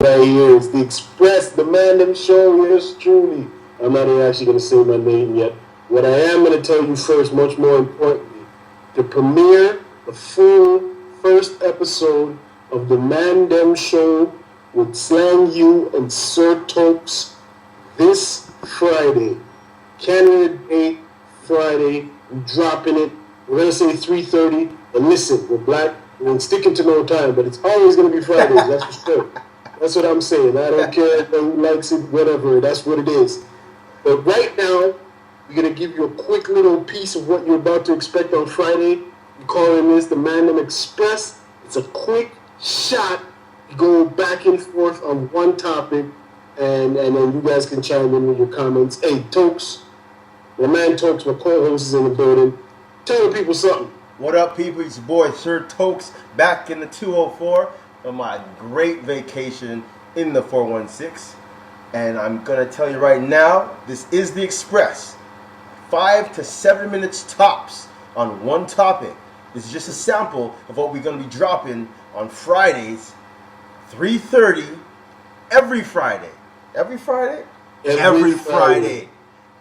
Right here is the Express, the man them show, yours truly. I'm not even actually going to say my name yet. What I am going to tell you first, much more importantly, to premiere the full first episode of the Man Dem Show with Slang U and Sir Toks this Friday. Canada Day Friday. We're dropping it. We're going to say 3:30. And listen, we're black. We're sticking to no time, but it's always going to be Fridays, that's for sure. That's what I'm saying. I don't care who likes it, whatever. That's what it is. But right now, we're going to give you a quick little piece of what you're about to expect on Friday. We're calling this the Mandem Express. It's a quick shot. You go back and forth on one topic, and then you guys can chime in with your comments. Hey, Toks, my man Toks, my co-host is in the building. Tell the people something. What up, people? It's your boy, Sir Toks, back in the 204 on my great vacation in the 416. And I'm going to tell you right now, this is the Express. 5 to 7 minutes tops on one topic. This is just a sample of what we're going to be dropping on Fridays, 3:30, every Friday. Every Friday? Every Friday.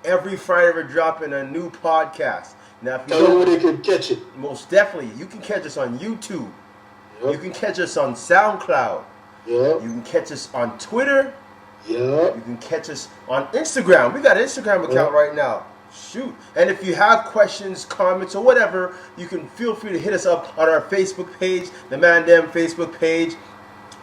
Every Friday we're dropping a new podcast. Now, if you Tell them where they can catch it. Most definitely. You can catch us on YouTube. Yep. You can catch us on SoundCloud. Yep. You can catch us on Twitter. Yep. You can catch us on Instagram. We got an Instagram account right now. Shoot. And if you have questions, comments, or whatever, you can feel free to hit us up on our Facebook page, the Mandem Facebook page.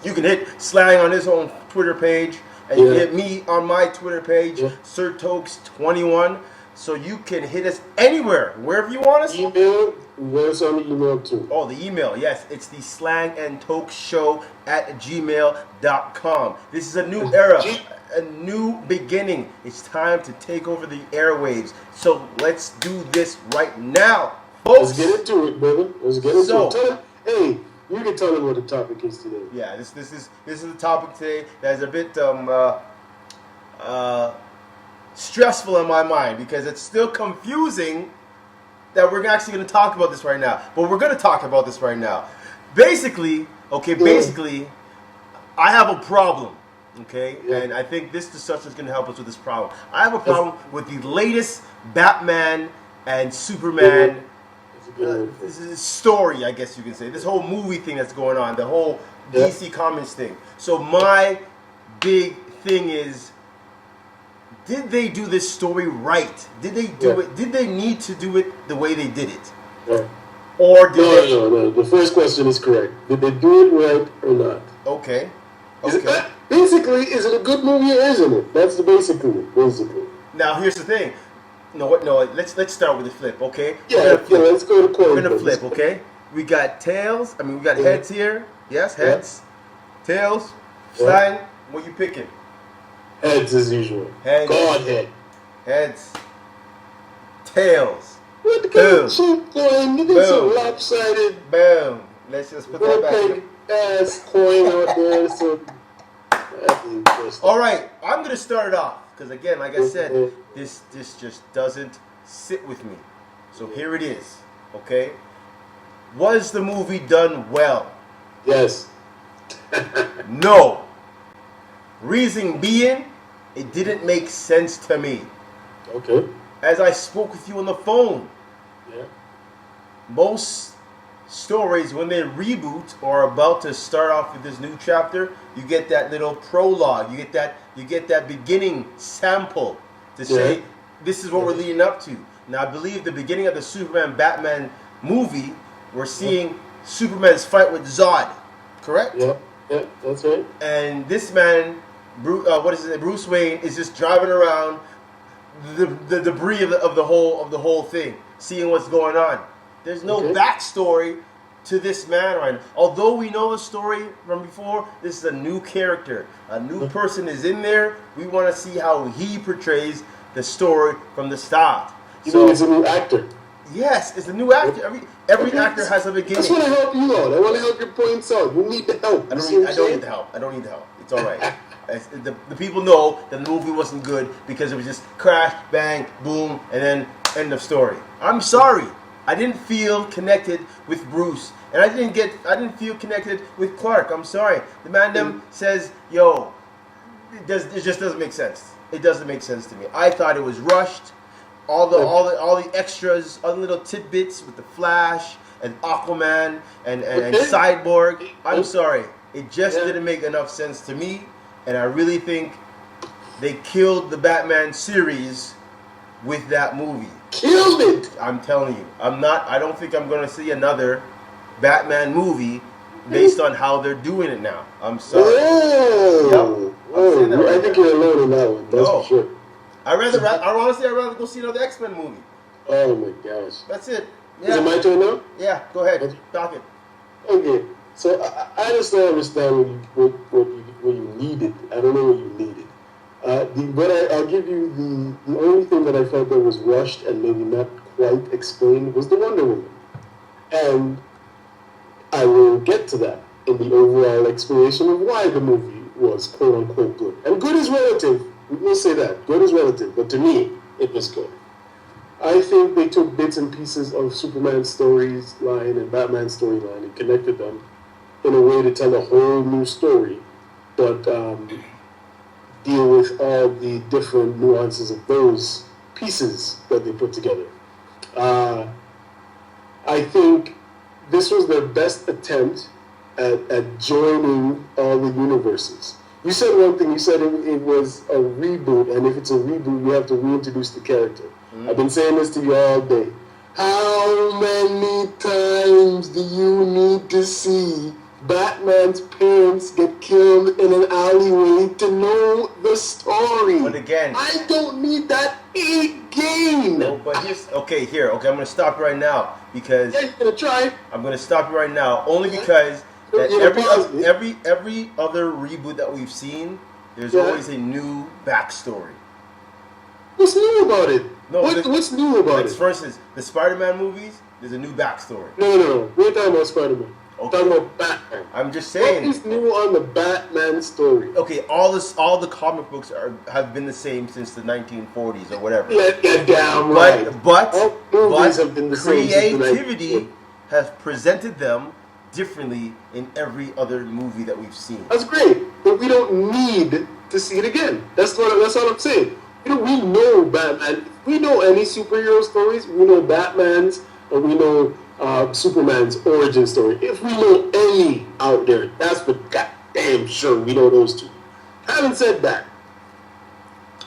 You can hit Slang on his own Twitter page. And you can hit me on my Twitter page, Sir Toks21. So you can hit us anywhere, wherever you want us. Email, where it's on the email too. Oh, the email, yes. It's the slangandtoksshow@gmail.com. This is a new era, a new beginning. It's time to take over the airwaves. So let's do this right now, folks. Let's get into it, brother. Let's get into it. Hey, you can tell them what the topic is today. Yeah, this is the topic today that's a bit stressful in my mind because it's still confusing that we're actually going to talk about this right now. But we're going to talk about this right now. Basically, I have a problem, okay? Yeah. And I think this discussion is going to help us with this problem. I have a problem with the latest Batman and Superman story, I guess you can say. This whole movie thing that's going on, the whole DC Comics thing. So my big thing is, did they do this story right? Did they do it? Did they need to do it the way they did it? Yeah. Or did they? No. The first question is correct. Did they do it right or not? Okay. Is it a good movie or isn't it? That's the basically. Now here's the thing. No. Let's start with the flip, okay? Yeah. Let's go to coin. We're gonna flip, okay? We got tails. We got heads here. Yes, heads. Tails. Slang. What you picking? Heads as usual. Heads. Godhead. Heads. Tails. What the kind of cheap coin? You think so lopsided? Boom. Let's just put that back. Ass coin out there. So. All right, I'm gonna start it off because again, like I said, this just doesn't sit with me. So here it is. Okay. Was the movie done well? Yes. No. Reason being, it didn't make sense to me. Okay. As I spoke with you on the phone, most stories, when they reboot or are about to start off with this new chapter, you get that little prologue. You get that beginning sample to say this is what we're leading up to. Now, I believe the beginning of the Superman Batman movie, we're seeing Superman's fight with Zod. Correct? Yeah, that's right. And this man, Bruce Wayne, is just driving around the debris of the whole thing, seeing what's going on. There's no backstory to this man right now. Although we know the story from before, this is a new character. A new person is in there. We want to see how he portrays the story from the start. You mean it's a new actor? Yes, it's a new actor. Every actor has a beginning. I just want to help you out. I want to help your points out. You need the help. I don't need the help. It's all right. The people know that the movie wasn't good because it was just crash, bang, boom, and then end of story. I'm sorry. I didn't feel connected with Bruce, and I didn't feel connected with Clark. I'm sorry. The man them says, "Yo, it just doesn't make sense. It doesn't make sense to me." I thought it was rushed. All the extras, other little tidbits with the Flash and Aquaman and Cyborg. I'm sorry. It just didn't make enough sense to me, and I really think they killed the Batman series with that movie. Killed it! I'm telling you. I don't think I'm going to see another Batman movie based on how they're doing it now. I'm sorry. Whoa! Yep. I think you're alone in that one. That's for sure. I'd rather go see another X-Men movie. Oh my gosh. That's it. Yeah. Is it my turn now? Yeah, go ahead. Talk it. Okay. So I just don't understand what you needed. I don't know what you needed. I'll give you the only thing that I felt that was rushed and maybe not quite explained was the Wonder Woman. And I will get to that in the overall explanation of why the movie was quote-unquote good. And good is relative. We'll say that. Good is relative. But to me, it was good. I think they took bits and pieces of Superman's storyline and Batman's storyline and connected them in a way to tell a whole new story, but deal with all the different nuances of those pieces that they put together. I think this was their best attempt at joining all the universes. You said one thing, you said it was a reboot, and if it's a reboot, you have to reintroduce the character. Mm-hmm. I've been saying this to you all day. How many times do you need to see Batman's parents get killed in an alleyway to know the story? But again, I don't need that again. No, but okay, I'm gonna stop right now because you're gonna try. I'm gonna stop right now only because that every other reboot that we've seen, there's always a new backstory. What's new about it? No, what's new about it? For instance, the Spider-Man movies, there's a new backstory. No. We're talking about Spider-Man. Okay. Talking about Batman. I'm just saying. What is new on the Batman story? Okay, all the comic books have been the same since the 1940s or whatever. Yeah, damn right. But have been the creativity has presented them differently in every other movie that we've seen. That's great, but we don't need to see it again. That's all I'm saying. We know Batman. We know any superhero stories. We know Batman's, or we know Superman's origin story. If we know any out there, that's for goddamn sure we know those two. Having said that,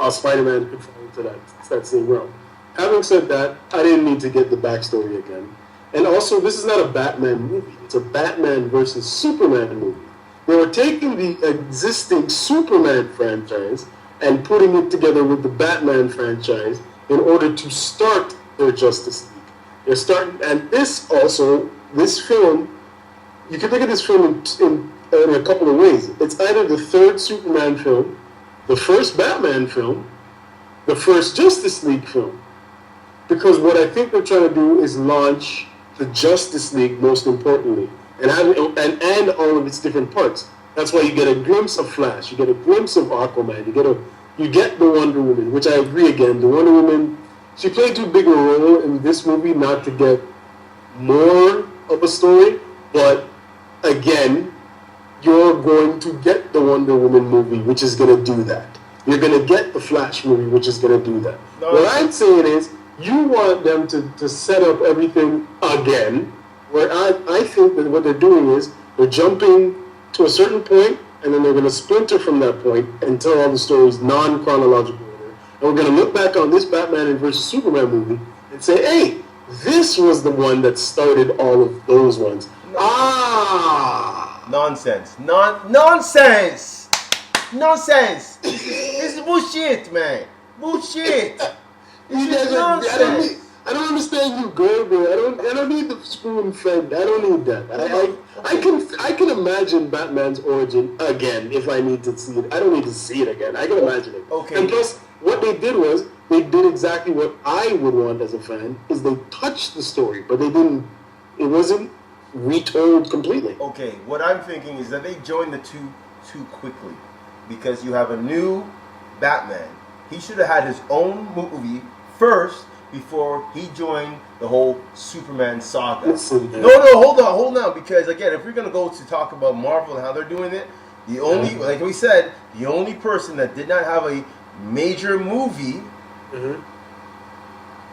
Spider-Man could fall into that same realm. Having said that, I didn't need to get the backstory again. And also, this is not a Batman movie. It's a Batman versus Superman movie. They were taking the existing Superman franchise and putting it together with the Batman franchise in order to start their Justice League. They're starting, and this film, you can look at this film in a couple of ways. It's either the third Superman film, the first Batman film, the first Justice League film. Because what I think they're trying to do is launch the Justice League, most importantly, and all of its different parts. That's why you get a glimpse of Flash, you get a glimpse of Aquaman, you get the Wonder Woman, which I agree again. The Wonder Woman, she played too big a role in this movie not to get more of a story, but again, you're going to get the Wonder Woman movie, which is going to do that. You're going to get the Flash movie, which is going to do that. No, what I'm saying is, you want them to set up everything again, where I think that what they're doing is they're jumping to a certain point, and then they're going to splinter from that point and tell all the stories non-chronological order. And we're going to look back on this Batman vs. Superman movie and say, hey, this was the one that started all of those ones. Nonsense. Nonsense! Nonsense! This is bullshit, man. Bullshit! This is nonsense. I don't understand you, girl. I don't need the spoon fed. I don't need that. I can imagine Batman's origin again if I need to see it. I don't need to see it again. I can imagine it. Okay. And plus, what they did was they did exactly what I would want as a fan. Is they touched the story, but they didn't. It wasn't retold completely. Okay. What I'm thinking is that they joined the two too quickly, because you have a new Batman. He should have had his own movie first, before he joined the whole Superman saga. Listen, man. No, hold on, because again, if we're gonna go to talk about Marvel and how they're doing it, the only, like we said, the only person that did not have a major movie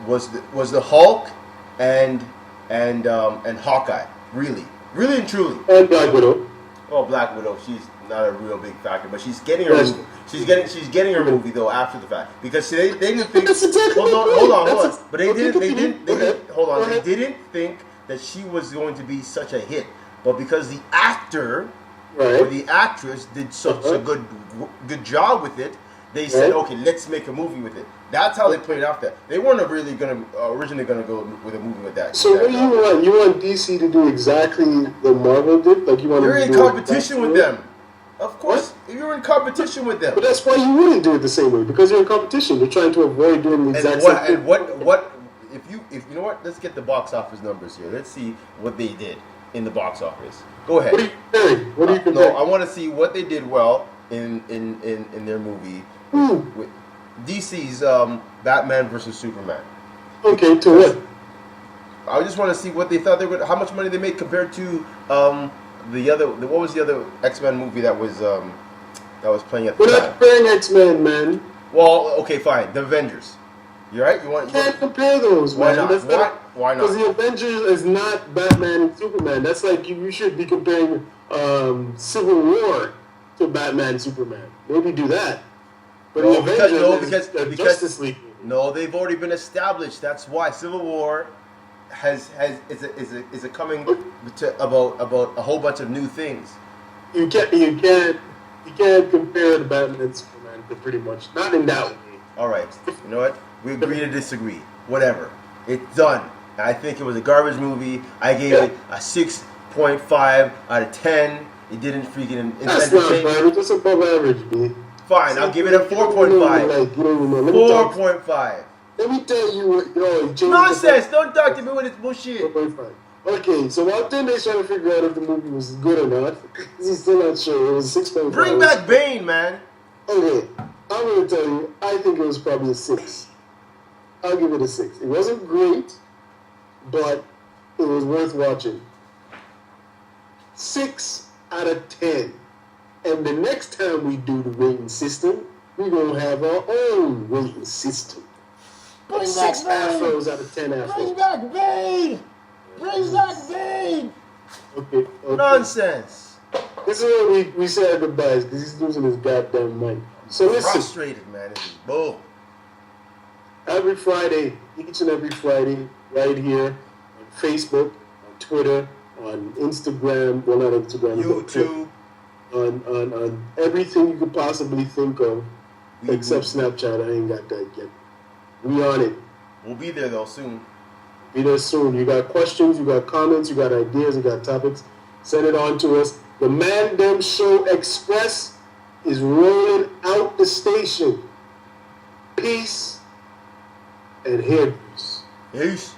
was the Hulk and Hawkeye. Really and truly. And Black Widow. Oh, Black Widow, she's not a real big factor, but she's getting her movie. She's getting her movie though after the fact, because they didn't think. Hold on. But they didn't think that she was going to be such a hit, but because the actor or the actress did such a good job with it, they said, okay, let's make a movie with it. That's how they played off that. They weren't really originally gonna go with a movie with that. So what do you want? You want DC to do exactly what Marvel did? Like you want? You're in competition with them. Of course, you're in competition with them. But that's why you wouldn't do it the same way, because you're in competition. You're trying to avoid doing the exact same thing. And what if you know what? Let's get the box office numbers here. Let's see what they did in the box office. Go ahead. What are you comparing? What are you comparing? No, I want to see what they did well in their movie with DC's Batman versus Superman. Okay, to what? I just want to see what they thought how much money they made compared to what was the other X-Men movie that was playing at the time? We're not comparing X-Men, man. Well, okay, fine. The Avengers. You're right. You can't compare those, why man. Not? Why not? Because the Avengers is not Batman and Superman. That's like you should be comparing Civil War to Batman and Superman. Maybe do that. But because Justice League. No, they've already been established. That's why Civil War is a coming to about a whole bunch of new things. You can't compare the Batman and Superman to pretty much not in that way. All right, you know what? We agree to disagree. Whatever. It's done. I think it was a garbage movie. I gave it a 6.5 out of 10. It didn't freaking That's not garbage. That's above average, B. Fine, I'll give it a 4.5. 4.5. Let me tell you what, nonsense! Don't talk to me with this bullshit. 4.5. Okay, so while Tunde's trying to figure out if the movie was good or not, he's still not sure. It was 6.5. Bring back Bane, man. Okay, I'm going to tell you, I think it was probably a 6. I'll give it a 6. It wasn't great, but it was worth watching. 6 out of 10. And the next time we do the rating system, we're going to have our own rating system. Bring 6 back afros out of 10 afros. Bring back Bane! Bring back Bane! Okay. Nonsense. This is where we say our goodbyes, because he's losing his goddamn mind. So listen. Frustrated, man. This is bull. Every Friday, each and every Friday, right here on Facebook, on Twitter, on Instagram, well, not Instagram, YouTube, on everything you could possibly think of, except Snapchat. I ain't got that yet. We on it. We'll be there though soon. Be there soon. You got questions, you got comments, you got ideas, you got topics. Send it on to us. The Man Dem Show Express is rolling out the station. Peace and hair grease. Peace.